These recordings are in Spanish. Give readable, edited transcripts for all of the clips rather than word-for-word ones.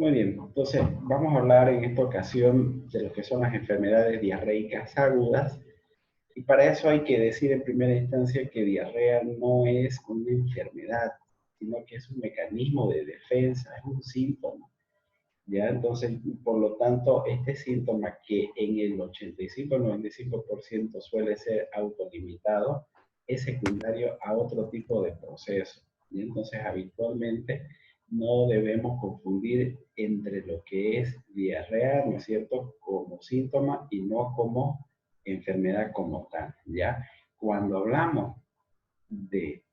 Muy bien, entonces vamos a hablar en esta ocasión de lo que son las enfermedades diarreicas agudas. Y para eso hay que decir en primera instancia que diarrea no es una enfermedad, sino que es un mecanismo de defensa, es un síntoma. ¿Ya? Entonces, por lo tanto, este síntoma que en el 85-95% suele ser autolimitado, es secundario a otro tipo de proceso. ¿Ya? Entonces, habitualmente no debemos confundir entre lo que es diarrea, ¿no es cierto?, como síntoma y no como enfermedad como tal. ¿Ya? Cuando hablamos de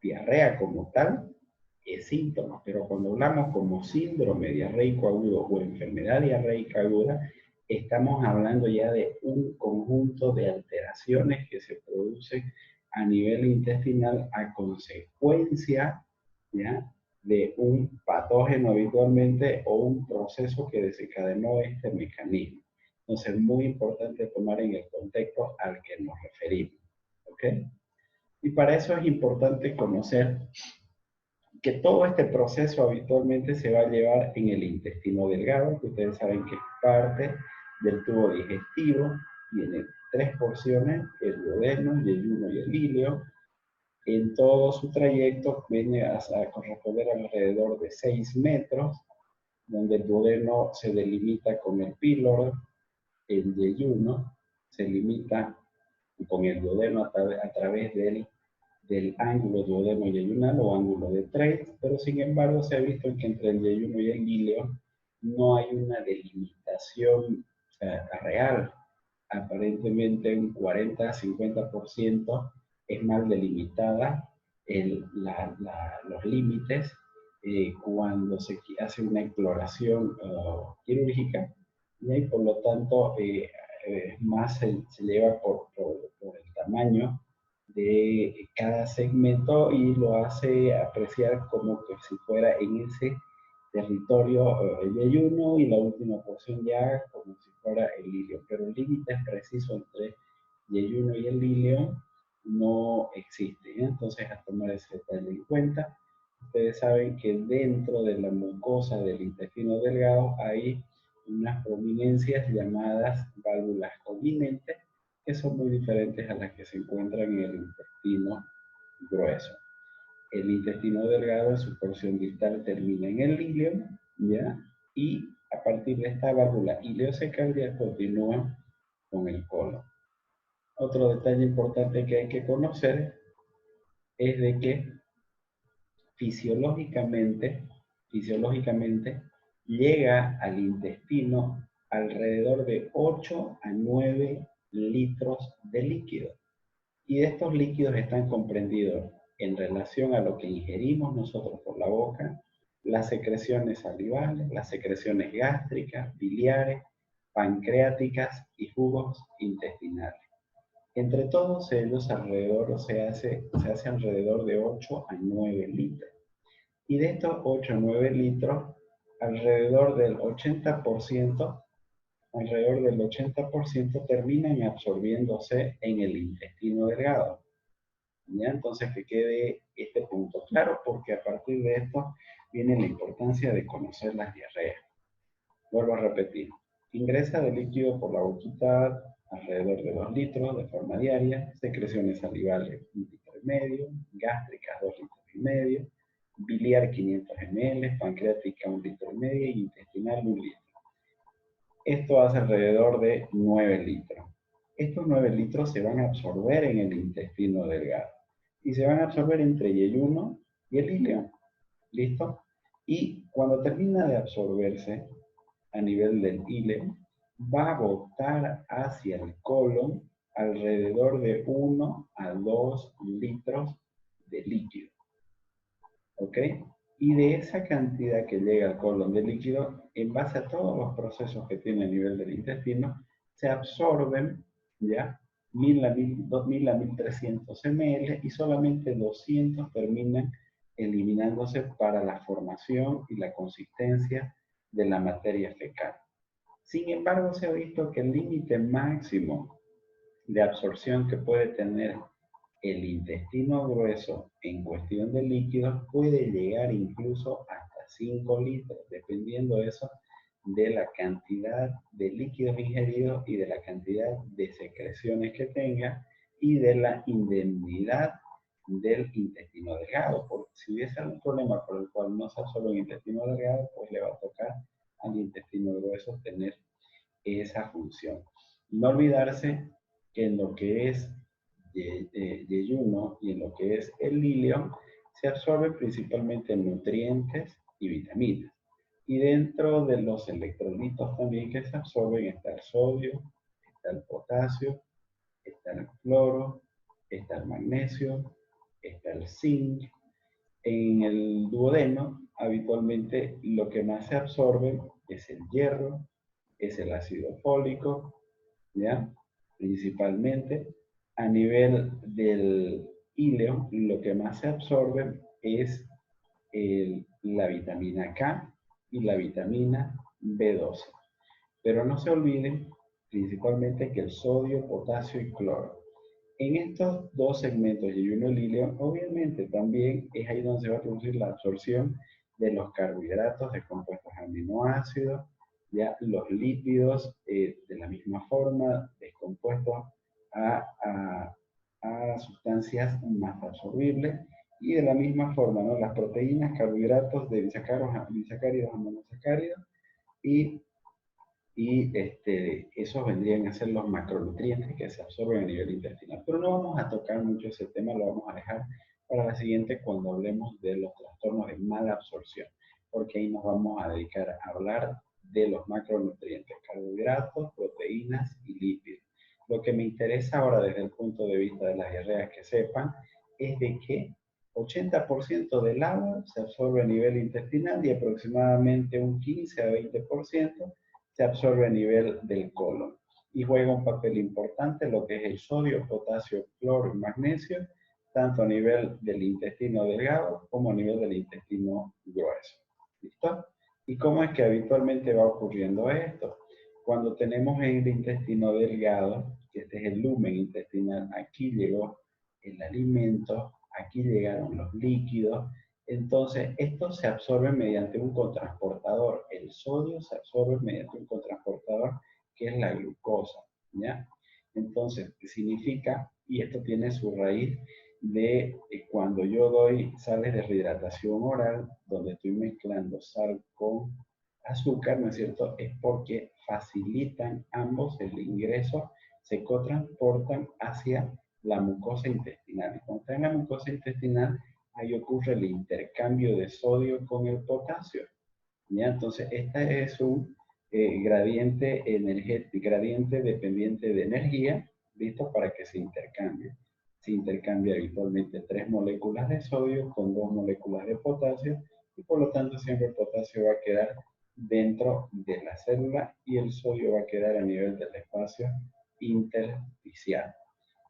diarrea como tal, es síntoma, pero cuando hablamos como síndrome diarreico agudo o enfermedad diarreica aguda, estamos hablando ya de un conjunto de alteraciones que se producen a nivel intestinal a consecuencia, ¿ya?, de un patógeno habitualmente o un proceso que desencadenó este mecanismo. Entonces, es muy importante tomar en el contexto al que nos referimos. ¿Ok? Y para eso es importante conocer que todo este proceso habitualmente se va a llevar en el intestino delgado, que ustedes saben que es parte del tubo digestivo, tiene tres porciones, el duodeno, el yeyuno y el ilio. En todo su trayecto viene a corresponder alrededor de 6 metros, donde el duodeno se delimita con el píloro, el yeyuno se limita con el duodeno a través del ángulo duodeno yeyunal o ángulo de Treitz, pero sin embargo se ha visto que entre el yeyuno y el ilio no hay una delimitación real. Aparentemente un 40-50% es mal delimitada los límites cuando se hace una exploración quirúrgica, y ahí, por lo tanto más se lleva por el tamaño de cada segmento y lo hace apreciar como que si fuera en ese territorio el yeyuno y la última porción ya como si fuera el ilio. Pero el límite preciso entre yeyuno y el ilio no existe. ¿Eh? Entonces, a tomar ese detalle en cuenta. Ustedes saben que dentro de la mucosa del intestino delgado hay unas prominencias llamadas válvulas conminentes, que son muy diferentes a las que se encuentran en el intestino grueso. El intestino delgado en su porción distal termina en el ilio, ¿ya? Y a partir de esta válvula ileocecal continúa con el colon. Otro detalle importante que hay que conocer es de que fisiológicamente llega al intestino alrededor de 8 a 9 litros de líquido. Y estos líquidos están comprendidos en relación a lo que ingerimos nosotros por la boca, las secreciones salivales, las secreciones gástricas, biliares, pancreáticas y jugos intestinales. Entre todos ellos se hace alrededor de 8 a 9 litros. Y de estos 8 a 9 litros, alrededor del 80%, terminan absorbiéndose en el intestino delgado. ¿Ya? Entonces, que quede este punto claro, porque a partir de esto viene la importancia de conocer las diarreas. Vuelvo a repetir, ingresa de líquido por la boquita alrededor de 2 litros de forma diaria, secreciones salivales 1,5 litros, gástricas 2,5 litros, biliar 500 ml, pancreática 1,5 litros y intestinal 1 litro. Esto hace alrededor de 9 litros. Estos 9 litros se van a absorber en el intestino delgado y se van a absorber entre yeyuno y el ilio. ¿Listo? Y cuando termina de absorberse a nivel del ilio, va a botar hacia el colon alrededor de 1 a 2 litros de líquido. ¿Ok? Y de esa cantidad que llega al colon de líquido, en base a todos los procesos que tiene a nivel del intestino, se absorben, ¿ya? 1000 a 1300 ml y solamente 200 terminan eliminándose para la formación y la consistencia de la materia fecal. Sin embargo, se ha visto que el límite máximo de absorción que puede tener el intestino grueso en cuestión de líquidos puede llegar incluso hasta 5 litros, dependiendo de eso, de la cantidad de líquidos ingeridos y de la cantidad de secreciones que tenga y de la indemnidad del intestino delgado, porque si hubiese algún problema por el cual no se absorbe el intestino delgado, pues le va a tocar al intestino grueso tener esa función. No olvidarse que en lo que es yeyuno y en lo que es el lilio se absorben principalmente nutrientes y vitaminas. Y dentro de los electrolitos también que se absorben está el sodio, está el potasio, está el cloro, está el magnesio, está el zinc. En el duodeno, habitualmente lo que más se absorbe es el hierro, es el ácido fólico, ¿ya? Principalmente. A nivel del híleo, lo que más se absorbe es la vitamina K y la vitamina B12. Pero no se olviden principalmente que el sodio, potasio y cloro. En estos dos segmentos, yeyuno y lilio, obviamente también es ahí donde se va a producir la absorción de los carbohidratos de compuestos aminoácidos, ya los lípidos de la misma forma, descompuestos a sustancias más absorbibles, y de la misma forma, ¿no? Las proteínas, carbohidratos de disacáridos a monosacáridos, y esos vendrían a ser los macronutrientes que se absorben a nivel intestinal. Pero no vamos a tocar mucho ese tema, lo vamos a dejar para la siguiente cuando hablemos de los trastornos de mala absorción, porque ahí nos vamos a dedicar a hablar de los macronutrientes, carbohidratos, proteínas y lípidos. Lo que me interesa ahora desde el punto de vista de las diarreas que sepan es de que 80% del agua se absorbe a nivel intestinal y aproximadamente un 15 a 20% se absorbe a nivel del colon y juega un papel importante lo que es el sodio, potasio, cloro y magnesio, tanto a nivel del intestino delgado como a nivel del intestino grueso. ¿Listo? ¿Y cómo es que habitualmente va ocurriendo esto? Cuando tenemos en el intestino delgado, que este es el lumen intestinal, aquí llegó el alimento, aquí llegaron los líquidos, entonces, esto se absorbe mediante un cotransportador. El sodio se absorbe mediante un cotransportador que es la glucosa, ¿ya? Entonces, ¿qué significa? Y esto tiene su raíz de cuando yo doy sales de rehidratación oral, donde estoy mezclando sal con azúcar, ¿no es cierto? Es porque facilitan ambos el ingreso, se cotransportan hacia la mucosa intestinal. Y cuando está en la mucosa intestinal, ahí ocurre el intercambio de sodio con el potasio. ¿Ya? Entonces, este es un gradiente energético, gradiente dependiente de energía, listo para que se intercambie. Se intercambia habitualmente 3 moléculas de sodio con 2 moléculas de potasio y por lo tanto siempre el potasio va a quedar dentro de la célula y el sodio va a quedar a nivel del espacio intersticial.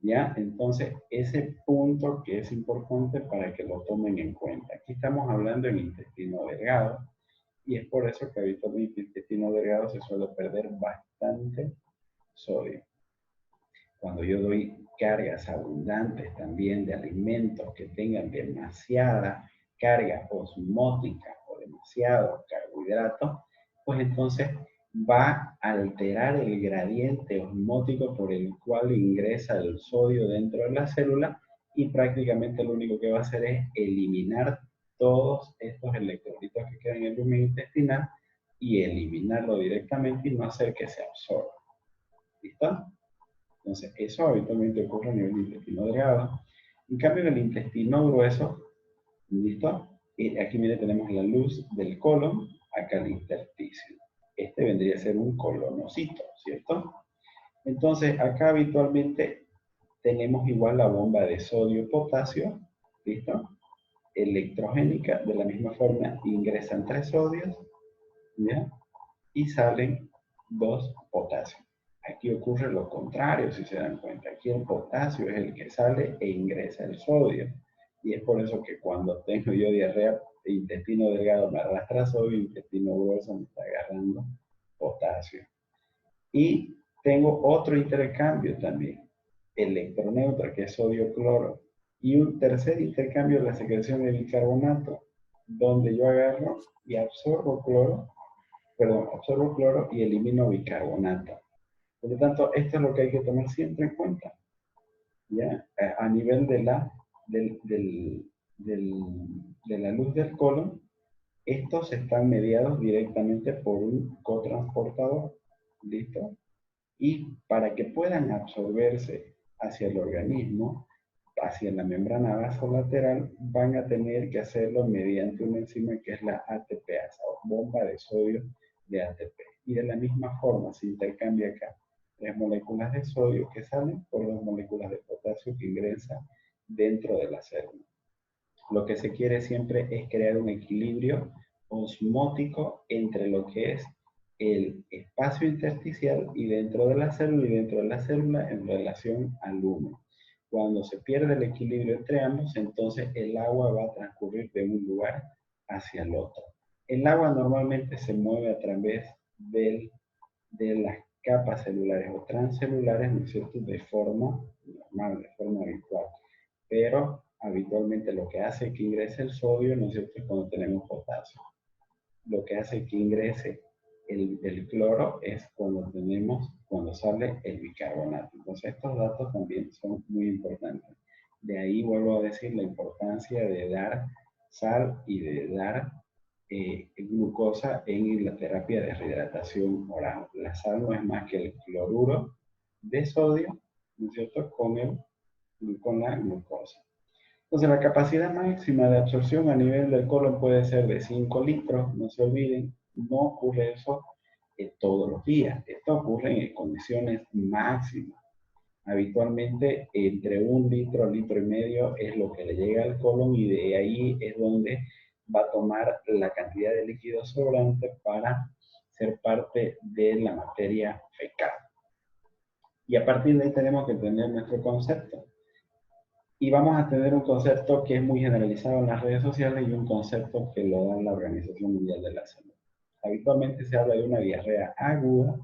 ¿Ya? Entonces, ese punto que es importante para que lo tomen en cuenta. Aquí estamos hablando del intestino delgado y es por eso que habitualmente el intestino delgado se suele perder bastante sodio. Cuando yo doy cargas abundantes también de alimentos que tengan demasiada carga osmótica o demasiado carbohidrato, pues entonces va a alterar el gradiente osmótico por el cual ingresa el sodio dentro de la célula y prácticamente lo único que va a hacer es eliminar todos estos electrolitos que quedan en el lumen intestinal y eliminarlo directamente y no hacer que se absorba. ¿Listo? Entonces, eso habitualmente ocurre a nivel del intestino delgado. En cambio, en el intestino grueso, ¿listo? Y aquí, mire, tenemos la luz del colon, acá el intersticio. Este vendría a ser un colonocito, ¿cierto? Entonces, acá habitualmente tenemos igual la bomba de sodio-potasio, ¿listo? Electrogénica, de la misma forma ingresan 3 sodios, ¿ya? Y salen 2 potasios. Aquí ocurre lo contrario, si se dan cuenta. Aquí el potasio es el que sale e ingresa el sodio. Y es por eso que cuando tengo yo diarrea, el intestino delgado me arrastra sodio, el intestino grueso me está agarrando potasio. Y tengo otro intercambio también, electroneutro, que es sodio-cloro. Y un tercer intercambio es la secreción de bicarbonato. donde yo agarro y absorbo cloro y elimino bicarbonato. Por lo tanto, esto es lo que hay que tomar siempre en cuenta, ¿ya? A nivel de la luz del colon, estos están mediados directamente por un cotransportador, ¿listo? Y para que puedan absorberse hacia el organismo, hacia la membrana vasolateral, van a tener que hacerlo mediante una enzima que es la ATPasa, o bomba de sodio de ATP. Y de la misma forma se intercambia acá 3 moléculas de sodio que salen por 2 moléculas de potasio que ingresan dentro de la célula. Lo que se quiere siempre es crear un equilibrio osmótico entre lo que es el espacio intersticial y dentro de la célula en relación al humo. Cuando se pierde el equilibrio entre ambos, entonces el agua va a transcurrir de un lugar hacia el otro. El agua normalmente se mueve a través de las capas celulares o transcelulares, ¿no es cierto?, de forma normal, de forma habitual. Pero habitualmente lo que hace que ingrese el sodio, ¿no es cierto?, es cuando tenemos potasio. Lo que hace que ingrese el cloro es cuando sale el bicarbonato. Entonces estos datos también son muy importantes. De ahí vuelvo a decir la importancia de dar sal y de dar glucosa en la terapia de rehidratación oral. La sal no es más que el cloruro de sodio, ¿no es cierto?, con la glucosa. Entonces, la capacidad máxima de absorción a nivel del colon puede ser de 5 litros, no se olviden, no ocurre eso todos los días, esto ocurre en condiciones máximas. Habitualmente, entre 1 litro y medio es lo que le llega al colon y de ahí es donde va a tomar la cantidad de líquido sobrante para ser parte de la materia fecal. Y a partir de ahí tenemos que tener nuestro concepto. Y vamos a tener un concepto que es muy generalizado en las redes sociales y un concepto que lo da la Organización Mundial de la Salud. Habitualmente se habla de una diarrea aguda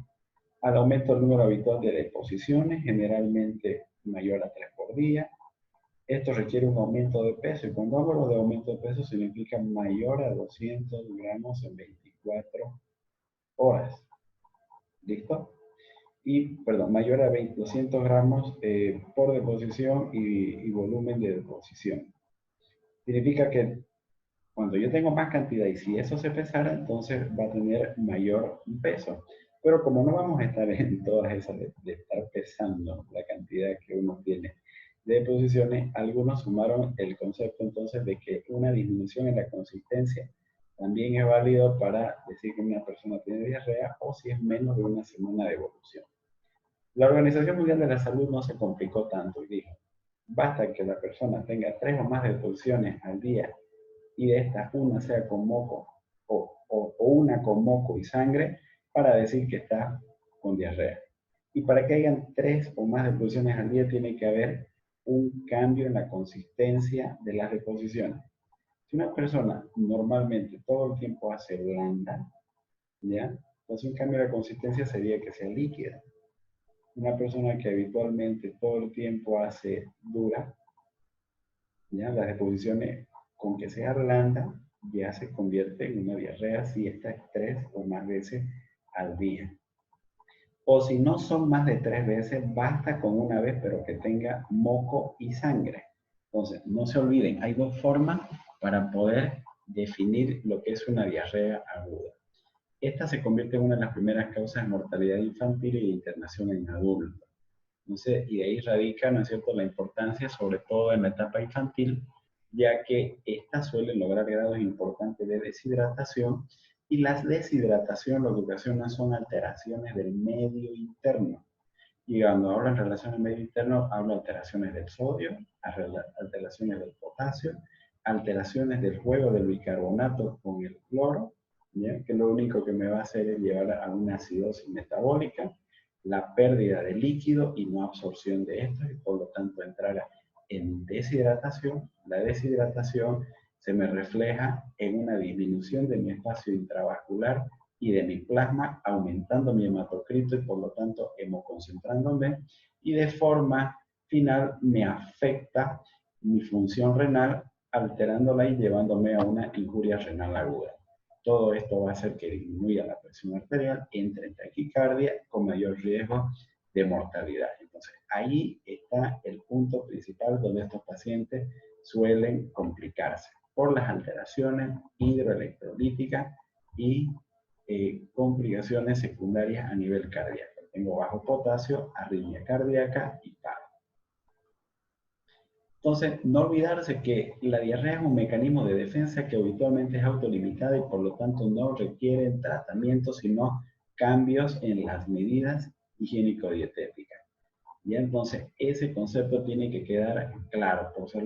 al aumento del número habitual de deposiciones, generalmente mayor a 3 por día. Esto requiere un aumento de peso y cuando hablo de aumento de peso significa mayor a 200 gramos en 24 horas. ¿Listo? Mayor a 200 gramos por deposición y volumen de deposición. Significa que cuando yo tengo más cantidad y si eso se pesara, entonces va a tener mayor peso. Pero como no vamos a estar en todas esas de estar pesando la cantidad que uno tiene de deposiciones, algunos sumaron el concepto entonces de que una disminución en la consistencia también es válido para decir que una persona tiene diarrea o si es menos de una semana de evolución. La Organización Mundial de la Salud no se complicó tanto y dijo, basta que la persona tenga 3 o más deposiciones al día y de estas una sea con moco o una con moco y sangre para decir que está con diarrea. Y para que hayan 3 o más deposiciones al día tiene que haber un cambio en la consistencia de las deposiciones. Si una persona normalmente todo el tiempo hace blanda, ¿ya? Entonces un cambio de consistencia sería que sea líquida. Una persona que habitualmente todo el tiempo hace dura, ¿ya? Las deposiciones con que sea blanda ya se convierte en una diarrea si esta es 3 o más veces al día. O si no son más de 3 veces, basta con una vez, pero que tenga moco y sangre. Entonces, no se olviden, hay 2 formas para poder definir lo que es una diarrea aguda. Esta se convierte en una de las primeras causas de mortalidad infantil y de internación en adultos. Entonces, y de ahí radica, ¿no es cierto?, la importancia, sobre todo en la etapa infantil, ya que estas suelen lograr grados importantes de deshidratación y las deshidratación lo que ocasionan son alteraciones del medio interno. Y cuando hablo en relación al medio interno, hablo de alteraciones del sodio, alteraciones del potasio, alteraciones del juego del bicarbonato con el cloro, ¿ya? Que lo único que me va a hacer es llevar a una acidosis metabólica, la pérdida de líquido y no absorción de estos, y por lo tanto entrar en deshidratación. La deshidratación se me refleja en una disminución de mi espacio intravascular y de mi plasma, aumentando mi hematocrito y por lo tanto hemoconcentrándome, y de forma final me afecta mi función renal alterándola y llevándome a una injuria renal aguda. Todo esto va a hacer que disminuya la presión arterial, entre en taquicardia con mayor riesgo de mortalidad. Entonces, ahí está el punto principal donde estos pacientes suelen complicarse por las alteraciones hidroelectrolíticas y complicaciones secundarias a nivel cardíaco. Tengo bajo potasio, arritmia cardíaca y paro. Entonces, no olvidarse que la diarrea es un mecanismo de defensa que habitualmente es autolimitada y por lo tanto no requiere tratamiento, sino cambios en las medidas higiénico-dietéticas. Y entonces ese concepto tiene que quedar claro, por si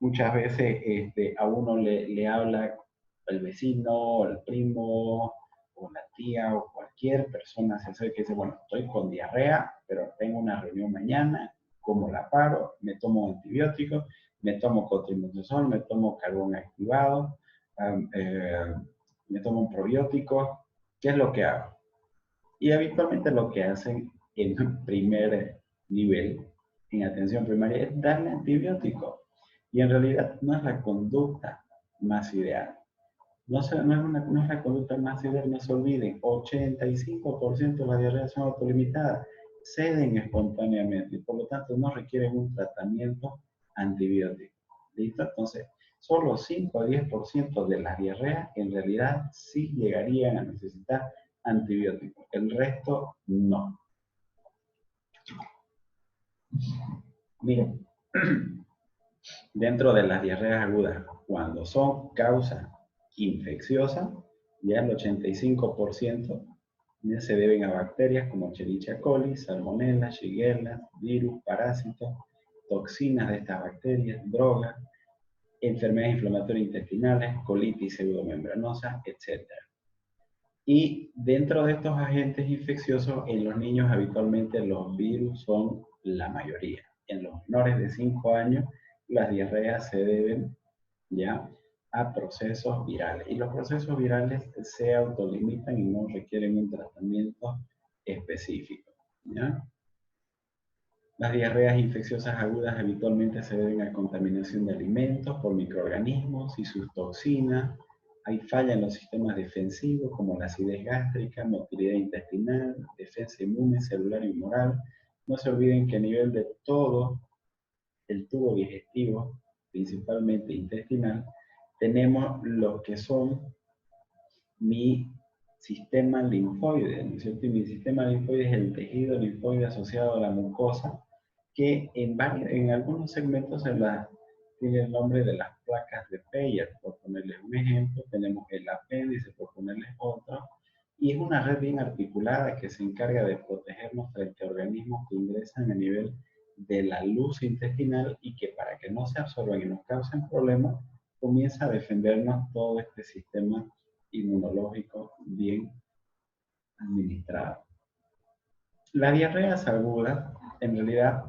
muchas veces a uno le habla el vecino, el primo, o la tía, o cualquier persona se acerca y dice, bueno, estoy con diarrea, pero tengo una reunión mañana, ¿cómo la paro? Me tomo antibióticos, me tomo cotrimoxazol, me tomo carbón activado, me tomo un probiótico, ¿qué es lo que hago? Y habitualmente lo que hacen en primer nivel, en atención primaria, es darle antibiótico. Y en realidad no es la conducta más ideal. No es la conducta más ideal, no se olviden, 85% de las diarreas son autolimitadas, ceden espontáneamente y por lo tanto no requieren un tratamiento antibiótico. ¿Listo? Entonces, solo 5 a 10% de las diarreas en realidad sí llegarían a necesitar antibióticos, el resto no. Miren, dentro de las diarreas agudas, cuando son causa infecciosa, ya el 85% ya se deben a bacterias como Escherichia coli, Salmonella, Shigella, virus, parásitos, toxinas de estas bacterias, drogas, enfermedades inflamatorias intestinales, colitis pseudomembranosa, etc. Y dentro de estos agentes infecciosos, en los niños habitualmente los virus son la mayoría. En los menores de 5 años, las diarreas se deben ya a procesos virales. Y los procesos virales se autolimitan y no requieren un tratamiento específico. ¿Ya? Las diarreas infecciosas agudas habitualmente se deben a contaminación de alimentos por microorganismos y sus toxinas. Hay falla en los sistemas defensivos como la acidez gástrica, motilidad intestinal, defensa inmune, celular y humoral. No se olviden que a nivel de todo el tubo digestivo, principalmente intestinal, tenemos lo que son mi sistema linfoide, ¿no es cierto? Y mi sistema linfoide es el tejido linfoide asociado a la mucosa, que en algunos segmentos tiene el nombre de las placas de Peyer, por ponerles un ejemplo. Tenemos el apéndice, por ponerles otro, y es una red bien articulada que se encarga de protegernos frente a organismos que ingresan a nivel de la luz intestinal y que para que no se absorban y nos causen problemas, comienza a defendernos todo este sistema inmunológico bien administrado. Las diarreas agudas, en realidad,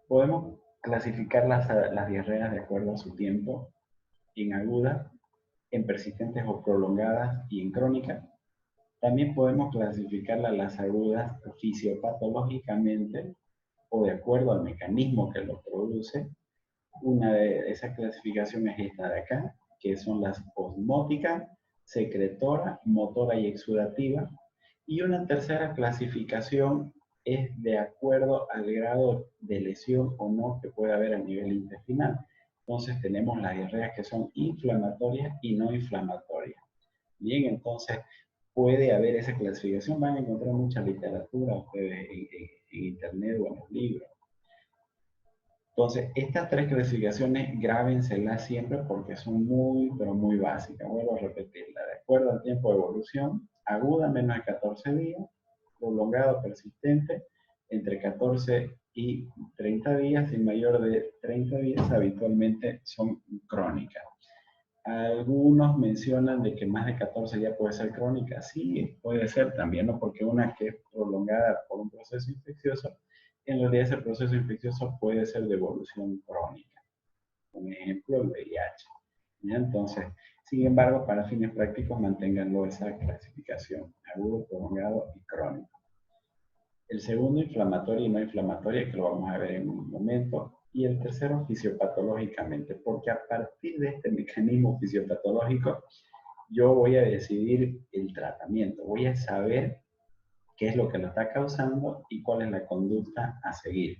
podemos clasificar las diarreas de acuerdo a su tiempo, en agudas, en persistentes o prolongadas y en crónicas. También podemos clasificarlas las agudas fisiopatológicamente o de acuerdo al mecanismo que lo produce. Una de esas clasificaciones es esta de acá, que son las osmóticas, secretora, motora y exudativa. Y una tercera clasificación es de acuerdo al grado de lesión o no que puede haber a nivel intestinal. Entonces tenemos las diarreas que son inflamatorias y no inflamatorias. Bien, entonces puede haber esa clasificación. Van a encontrar mucha literatura ustedes en internet o en los libros. Entonces, estas tres clasificaciones grábenselas siempre porque son muy, pero muy básicas. Vuelvo a repetirla. De acuerdo al tiempo de evolución, aguda menos de 14 días, prolongado persistente entre 14 y 30 días y mayor de 30 días habitualmente son crónicas. Algunos mencionan de que más de 14 días puede ser crónica. Sí, puede ser también, ¿no? Porque una que es prolongada por un proceso infeccioso, en realidad ese proceso infeccioso puede ser de evolución crónica. Un ejemplo, el VIH. ¿Ya? Entonces, sin embargo, para fines prácticos, manténganlo esa clasificación, agudo, prolongado y crónico. El segundo, inflamatorio y no inflamatorio, que lo vamos a ver en un momento, Y el tercero, fisiopatológicamente, porque a partir de este mecanismo fisiopatológico, yo voy a decidir el tratamiento, voy a saber qué es lo que lo está causando y cuál es la conducta a seguir.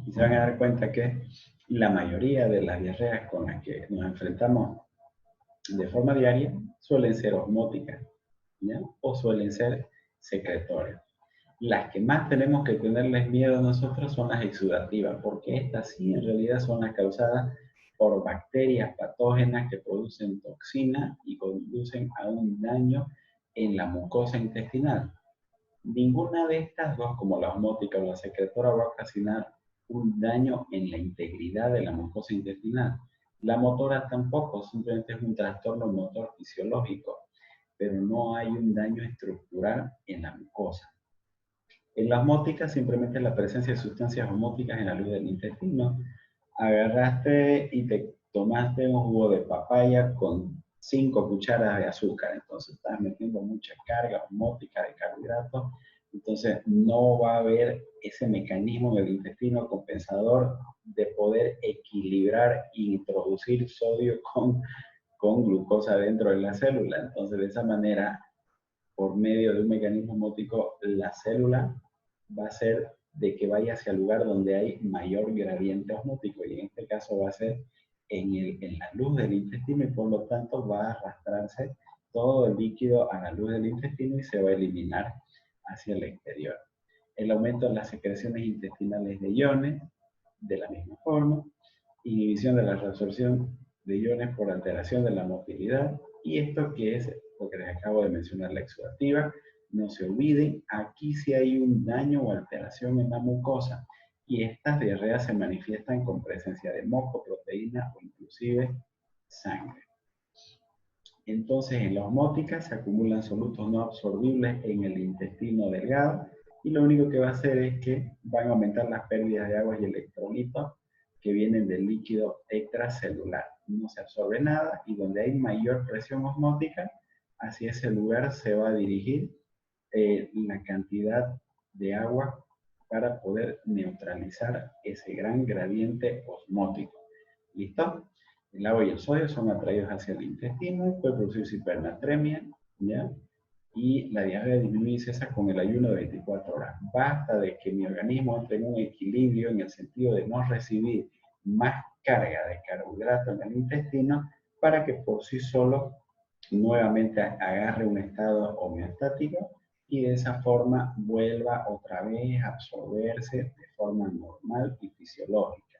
Y se van a dar cuenta que la mayoría de las diarreas con las que nos enfrentamos de forma diaria suelen ser osmóticas, ¿ya? O suelen ser secretorias. Las que más tenemos que tenerles miedo nosotros son las exudativas, porque estas sí en realidad son las causadas por bacterias patógenas que producen toxina y conducen a un daño en la mucosa intestinal. Ninguna de estas dos, como la osmótica o la secretora, va a ocasionar un daño en la integridad de la mucosa intestinal. La motora tampoco, simplemente es un trastorno motor fisiológico, pero no hay un daño estructural en la mucosa. En la osmótica simplemente es la presencia de sustancias osmóticas en la luz del intestino. Agarraste y te tomaste un jugo de papaya con 5 cucharas de azúcar, entonces estás metiendo mucha carga osmótica de carbohidratos, entonces no va a haber ese mecanismo en el intestino compensador de poder equilibrar e introducir sodio con glucosa dentro de la célula. Entonces de esa manera, por medio de un mecanismo osmótico, la célula va a ser de que vaya hacia el lugar donde hay mayor gradiente osmótico, y en este caso va a ser en la luz del intestino, y por lo tanto va a arrastrarse todo el líquido a la luz del intestino y se va a eliminar hacia el exterior. El aumento de las secreciones intestinales de iones, de la misma forma, inhibición de la reabsorción de iones por alteración de la motilidad, y esto que es lo que les acabo de mencionar, la exudativa. No se olviden, aquí sí hay un daño o alteración en la mucosa, y estas diarreas se manifiestan con presencia de moco, proteína o inclusive sangre. Entonces, en la osmótica se acumulan solutos no absorbibles en el intestino delgado, y lo único que va a hacer es que van a aumentar las pérdidas de agua y electrolitos que vienen del líquido extracelular. No se absorbe nada, y donde hay mayor presión osmótica, hacia ese lugar se va a dirigir la cantidad de agua para poder neutralizar ese gran gradiente osmótico. ¿Listo? El agua y el sodio son atraídos hacia el intestino, puede producirse hipernatremia, ¿ya? Y la diarrea disminuye y cesa con el ayuno de 24 horas. Basta de que mi organismo entre en un equilibrio en el sentido de no recibir más carga de carbohidrato en el intestino para que por sí solo nuevamente agarre un estado homeostático y de esa forma vuelva otra vez a absorberse de forma normal y fisiológica.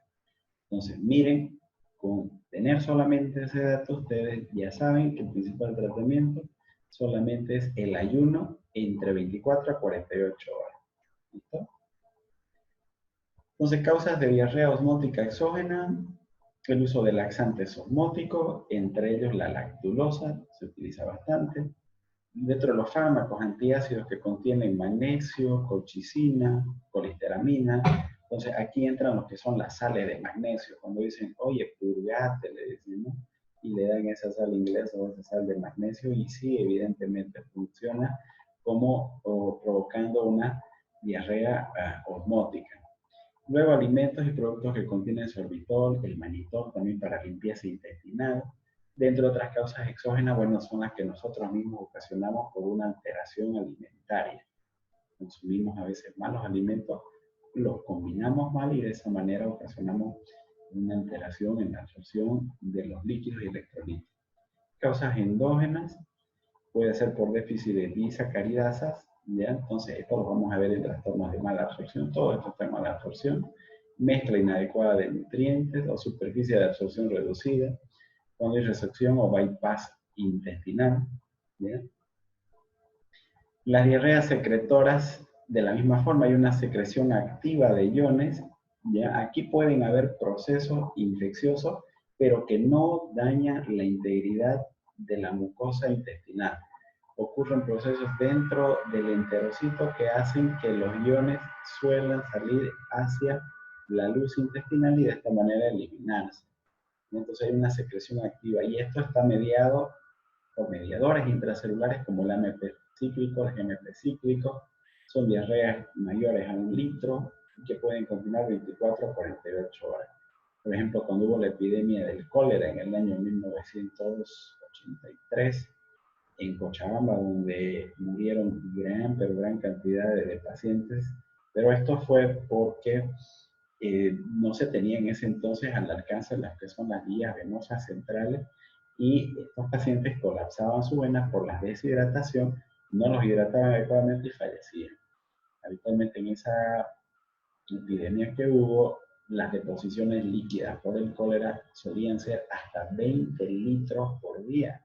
Entonces, miren, con tener solamente ese dato, ustedes ya saben que el principal tratamiento solamente es el ayuno entre 24 a 48 horas. ¿Listo? Entonces, causas de diarrea osmótica exógena, el uso de laxantes osmóticos, entre ellos la lactulosa, se utiliza bastante. Dentro de los fármacos antiácidos que contienen magnesio, colchicina, colisteramina. Entonces aquí entran los que son las sales de magnesio. Cuando dicen, oye, purgate, le dicen, ¿no? Y le dan esa sal inglesa o esa sal de magnesio, y sí, evidentemente funciona como provocando una diarrea osmótica. Luego, alimentos y productos que contienen sorbitol, el manitol también para limpieza intestinal. Dentro de otras causas exógenas, bueno, son las que nosotros mismos ocasionamos por una alteración alimentaria. Consumimos a veces malos alimentos, los combinamos mal y de esa manera ocasionamos una alteración en la absorción de los líquidos y electrolitos. Causas endógenas, puede ser por déficit de disacaridasas, ¿ya? Entonces esto lo vamos a ver en trastornos de mala absorción, todo esto está en mala absorción, mezcla inadecuada de nutrientes o superficie de absorción reducida, cuando hay resección o bypass intestinal, ¿ya? Las diarreas secretoras, de la misma forma, hay una secreción activa de iones, ¿ya? Aquí pueden haber procesos infecciosos, pero que no dañan la integridad de la mucosa intestinal. Ocurren procesos dentro del enterocito que hacen que los iones suelen salir hacia la luz intestinal y de esta manera eliminarse. Entonces hay una secreción activa, y esto está mediado por mediadores intracelulares como el AMP cíclico, el GMP cíclico. Son diarreas mayores a 1 litro, y que pueden continuar 24 a 48 horas. Por ejemplo, cuando hubo la epidemia del cólera en el año 1983, en Cochabamba, donde murieron gran cantidad de pacientes, pero esto fue porque no se tenía en ese entonces al alcance las que son las vías venosas centrales y estos pacientes colapsaban sus venas por la deshidratación, no los hidrataban adecuadamente y fallecían. Habitualmente en esa epidemia que hubo, las deposiciones líquidas por el cólera solían ser hasta 20 litros por día.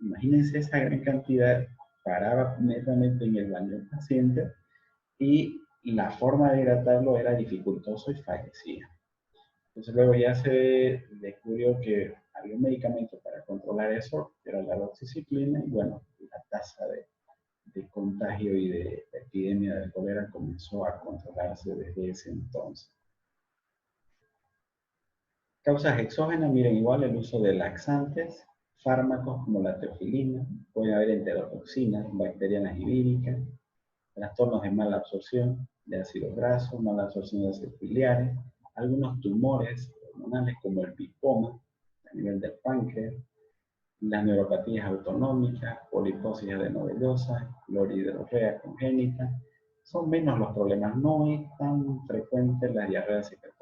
Imagínense esa gran cantidad, paraba netamente en el baño del paciente y la forma de hidratarlo era dificultoso y fallecía. Entonces luego ya se descubrió que había un medicamento para controlar eso, que era la doxiciclina, y bueno, la tasa de contagio y de epidemia del cólera comenzó a controlarse desde ese entonces. Causas exógenas, miren, igual el uso de laxantes, fármacos como la teofilina, puede haber enterotoxinas, bacterianas y víricas, trastornos de mala absorción de ácidos grasos, mala absorción de ácidos biliares, algunos tumores hormonales como el lipoma a nivel del páncreas, las neuropatías autonómicas, poliposis adenovellosa, clorhidrorea congénita, son menos los problemas, no es tan frecuente la diarrea secretoria.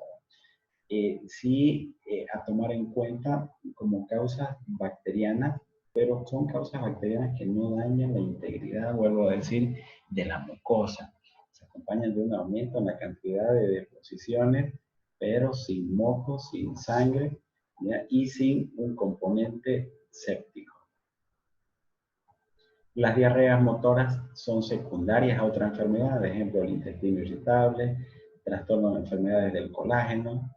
Sí, a tomar en cuenta como causas bacterianas, pero son causas bacterianas que no dañan la integridad, vuelvo a decir, de la mucosa. Se acompañan de un aumento en la cantidad de deposiciones, pero sin moco, sin sangre, ¿ya? Y sin un componente séptico. Las diarreas motoras son secundarias a otra enfermedad, por ejemplo, el intestino irritable, trastornos de enfermedades del colágeno,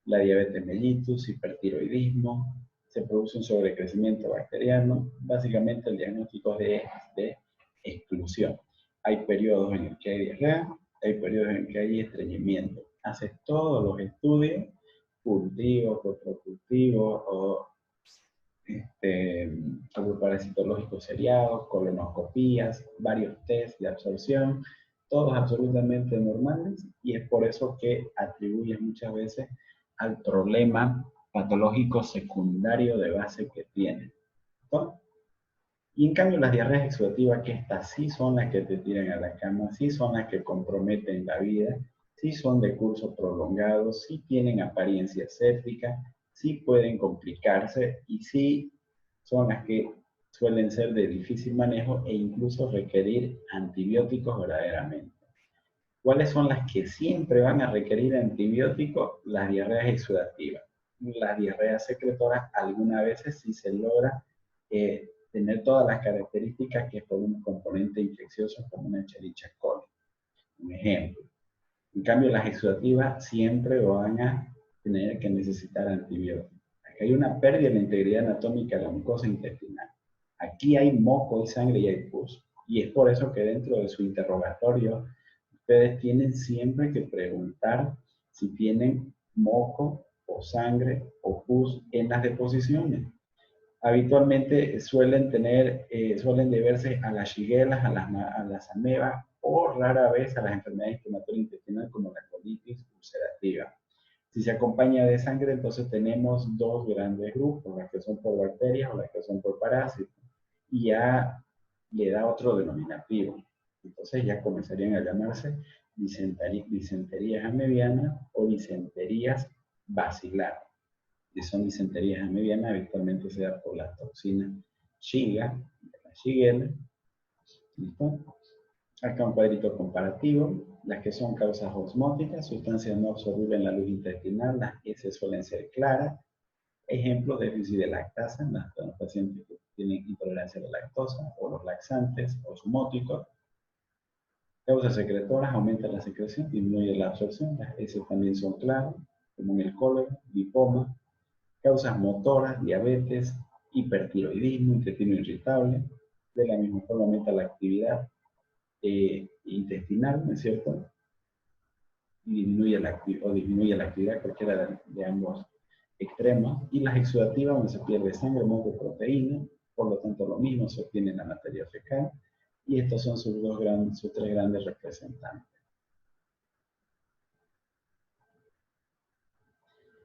la diabetes mellitus, hipertiroidismo, se produce un sobrecrecimiento bacteriano, básicamente el diagnóstico de exclusión. Hay periodos en los que hay diarrea, hay periodos en que hay estreñimiento. Haces todos los estudios, cultivos, coprocultivos o parasitológicos seriados, colonoscopías, varios test de absorción, todos absolutamente normales, y es por eso que atribuyen muchas veces al problema patológico secundario de base que tienen. ¿No? Y en cambio las diarreas exudativas, que estas sí son las que te tiran a la cama, sí son las que comprometen la vida, sí son de curso prolongado, sí tienen apariencia séptica, sí pueden complicarse y sí son las que suelen ser de difícil manejo e incluso requerir antibióticos verdaderamente. ¿Cuáles son las que siempre van a requerir antibióticos? Las diarreas exudativas. Las diarreas secretoras, algunas veces sí se logra tener todas las características que es por un componente infeccioso como una Escherichia coli. Un ejemplo. En cambio, las exudativas siempre van a tener que necesitar antibióticos. Aquí hay una pérdida de la integridad anatómica de la mucosa intestinal. Aquí hay moco y sangre y hay pus. Y es por eso que dentro de su interrogatorio ustedes tienen siempre que preguntar si tienen moco o sangre o pus en las deposiciones. Habitualmente suelen deberse a las shigella, a las amebas o rara vez a las enfermedades inflamatorias intestinales como la colitis ulcerativa. Si se acompaña de sangre, entonces tenemos dos grandes grupos, las que son por bacterias o las que son por parásitos. Y ya le da otro denominativo. Entonces ya comenzarían a llamarse disenterías amebianas o disenterías bacilares. Si son disenterías amebianas, habitualmente se da por la toxina Shiga, de la Shigella. ¿Listo? Acá un cuadrito comparativo. Las que son causas osmóticas, sustancias no absorbibles en la luz intestinal, las S suelen ser claras. Ejemplos de déficit de lactasa en los pacientes que tienen intolerancia a la lactosa o los laxantes osmóticos. Causas secretoras, aumenta la secreción, disminuye la absorción. Las S también son claras, como en el cólera, lipoma. Causas motoras, diabetes, hipertiroidismo, intestino irritable. De la misma forma aumenta la actividad intestinal, ¿no es cierto? Y disminuye la actividad, cualquiera de ambos extremos. Y las exudativas, donde se pierde sangre, moco, proteína, por lo tanto lo mismo se obtiene en la materia fecal. Y estos son sus tres grandes representantes.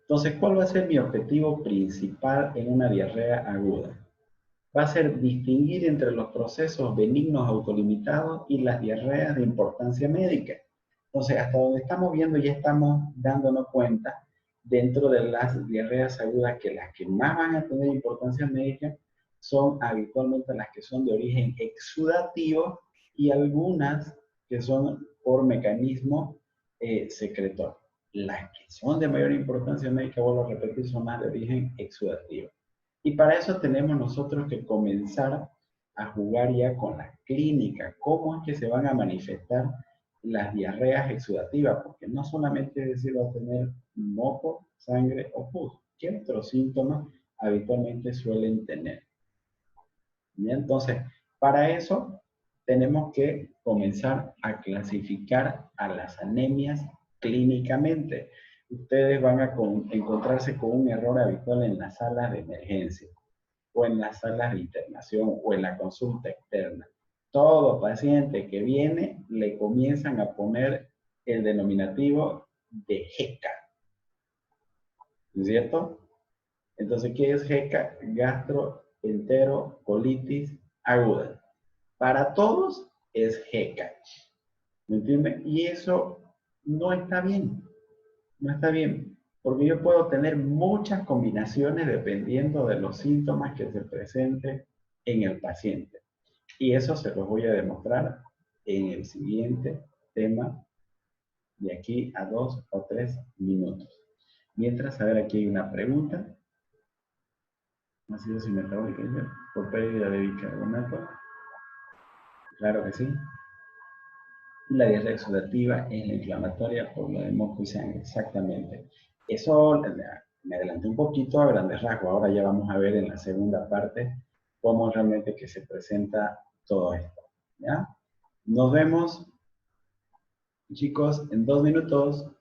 Entonces, ¿cuál va a ser mi objetivo principal en una diarrea aguda? Va a ser distinguir entre los procesos benignos autolimitados y las diarreas de importancia médica. Entonces, hasta donde estamos viendo, ya estamos dándonos cuenta dentro de las diarreas agudas que las que más van a tener importancia médica son habitualmente las que son de origen exudativo y algunas que son por mecanismo secretor. Las que son de mayor importancia médica, vuelvo a repetir, son más de origen exudativo. Y para eso tenemos nosotros que comenzar a jugar ya con la clínica, cómo es que se van a manifestar las diarreas exudativas, porque no solamente es decir va a tener moco, sangre o pus, ¿qué otros síntomas habitualmente suelen tener? Bien, entonces, para eso tenemos que comenzar a clasificar a las anemias clínicamente. Ustedes van a encontrarse con un error habitual en las salas de emergencia o en las salas de internación o en la consulta externa. Todo paciente que viene le comienzan a poner el denominativo de GECA, ¿no es cierto? Entonces, ¿qué es GECA? Gastroenterocolitis aguda. Para todos es GECA, ¿me entienden? Y eso no está bien, no está bien, porque yo puedo tener muchas combinaciones dependiendo de los síntomas que se presenten en el paciente. Y eso se los voy a demostrar en el siguiente tema de aquí a 2 o 3 minutos. Mientras, a ver, aquí hay una pregunta. ¿Ácido metabólico por pérdida de bicarbonato? Claro que sí. La diarrea exudativa es la inflamatoria por lo de moco y sangre, exactamente. Eso me adelanté un poquito a grandes rasgos. Ahora ya vamos a ver en la segunda parte cómo realmente que se presenta todo esto. ¿Ya? Nos vemos, chicos, en 2 minutos.